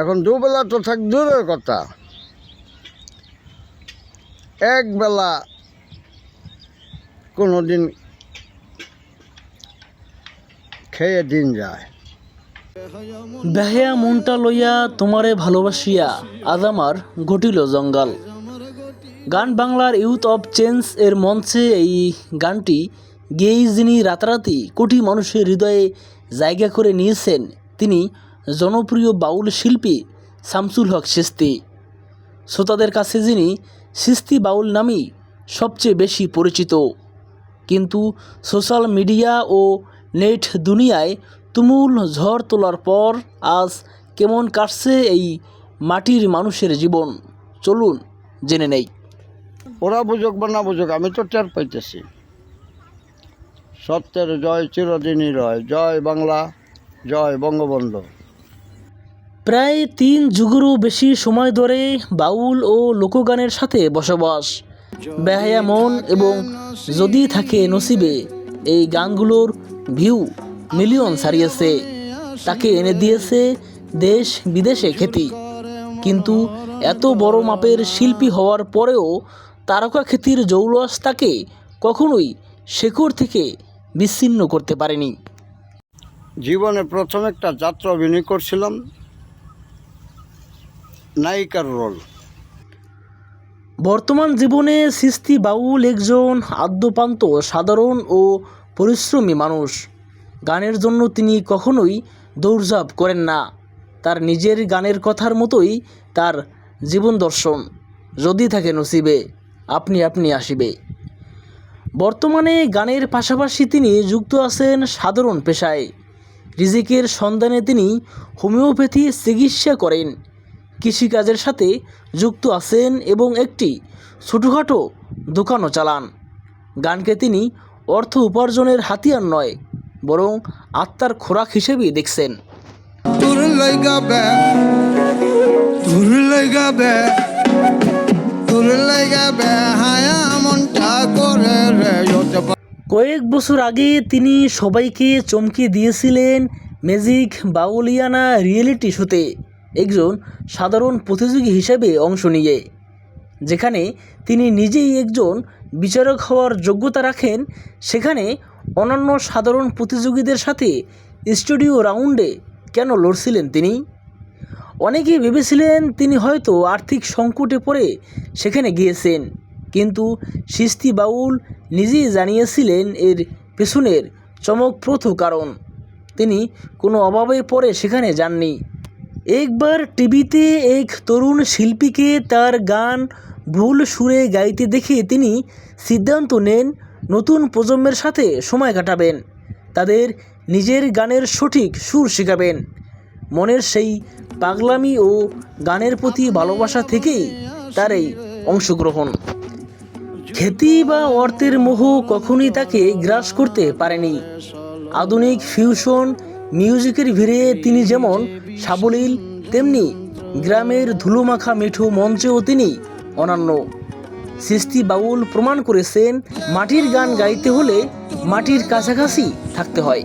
এখন দুবেলা তো থাক দূরের কথা, একবেলা কোনো দিন খেয়ে দিন যায়। বেহায়া মনটা লইয়া তোমারে ভালোবাসিয়া আজ আমার ঘটিল জঙ্গল। গান বাংলার ইউথ অফ চেঞ্জ এর মঞ্চে এই গানটি গেয়েই যিনি রাতারাতি কোটি মানুষের হৃদয়ে জায়গা করে নিয়েছেন তিনি জনপ্রিয় বাউল শিল্পী শামসুল হক চিশতি। শ্রোতাদের কাছে যিনি চিশতি বাউল নামেই সবচেয়ে বেশি পরিচিত। কিন্তু সোশ্যাল মিডিয়া ও নেট দুনিয়ায় তুমুল ঝড় তোলার পর আজ কেমন কাটছে এই মাটির মানুষের জীবন, চলুন জেনে নেই। ওরা বুঝুক বা না বুঝুক, আমি তো টের পাইতেছি। সত্যের জয় চিরদিনই রয়। জয় বাংলা, জয় বঙ্গবন্ধু। প্রায় 3 যুগেরও বেশি সময় ধরে বাউল ও লোকগানের সাথে বসবাস, বেহায়া মন এবং যদি থাকে নসিবে এই গানগুলোর ভিউ মিলিয়ন ছাড়িয়েছে। তাকে এনে দিয়েছে দেশ বিদেশে খ্যাতি। কিন্তু এত বড় মাপের শিল্পী হওয়ার পরেও তারকা খ্যাতির জৌলস তাকে কখনোই শেকড় থেকে বিচ্ছিন্ন করতে পারেনি। জীবনে প্রথম একটা যাত্রা অভিনয় করছিলাম, নায়িকার রোল। বর্তমান জীবনে চিশতি বাউল একজন আদ্যপান্ত সাধারণ ও পরিশ্রমী মানুষ। গানের জন্য তিনি কখনোই দৌড়ঝাঁপ করেন না। তার নিজের গানের কথার মতোই তার জীবন দর্শন, যদি থাকে নসিবে আপনি আপনি আসিবে। বর্তমানে গানের পাশাপাশি তিনি যুক্ত আছেন সাধারণ পেশায়। রিজিকের সন্ধানে তিনি হোমিওপ্যাথি চিকিৎসা করেন, কৃষিকাজের সাথে যুক্ত আছেন এবং একটি ছোটোখাটো দোকানও চালান। গানকে তিনি অর্থ উপার্জনের হাতিয়ার নয়, বরং আত্মার খোরাক হিসেবেই দেখছেন। কয়েক বছর আগে তিনি সবাইকে চমকে দিয়েছিলেন ম্যাজিক বাউলিয়ানা রিয়েলিটি শোতে একজন সাধারণ প্রতিযোগী হিসেবে অংশ নিয়ে, যেখানে তিনি নিজেই একজন বিচারক হওয়ার যোগ্যতা রাখেন। সেখানে অন্যান্য সাধারণ প্রতিযোগীদের সাথে স্টুডিও রাউন্ডে কেন লড়ছিলেন তিনি? অনেকেই ভেবেছিলেন তিনি হয়তো আর্থিক সংকটে পড়ে সেখানে গিয়েছেন, কিন্তু চিশতি বাউল নিজেই জানিয়েছিলেন এর পেছনের চমকপ্রদ কারণ। তিনি কোনো অভাবে পড়ে সেখানে যাননি। একবার টিভিতে এক তরুণ শিল্পীকে তার গান ভুল সুরে গাইতে দেখে তিনি সিদ্ধান্ত নেন নতুন প্রজন্মের সাথে সময় কাটাবেন, তাদের নিজের গানের সঠিক সুর শেখাবেন। মনের সেই পাগলামি ও গানের প্রতি ভালোবাসা থেকেই তার এই অংশগ্রহণ। খ্যাতি বা অর্থের মোহ কখনোই তাকে গ্রাস করতে পারেনি। আধুনিক ফিউশন মিউজিকের ভিড়ে তিনি যেমন সাবলীল, তেমনি গ্রামের ধুলোমাখা মিঠু মঞ্চেও তিনি অনন্য। চিশতি বাউল প্রমাণ করেছেন মাটির গান গাইতে হলে মাটির কাছাকাছি থাকতে হয়।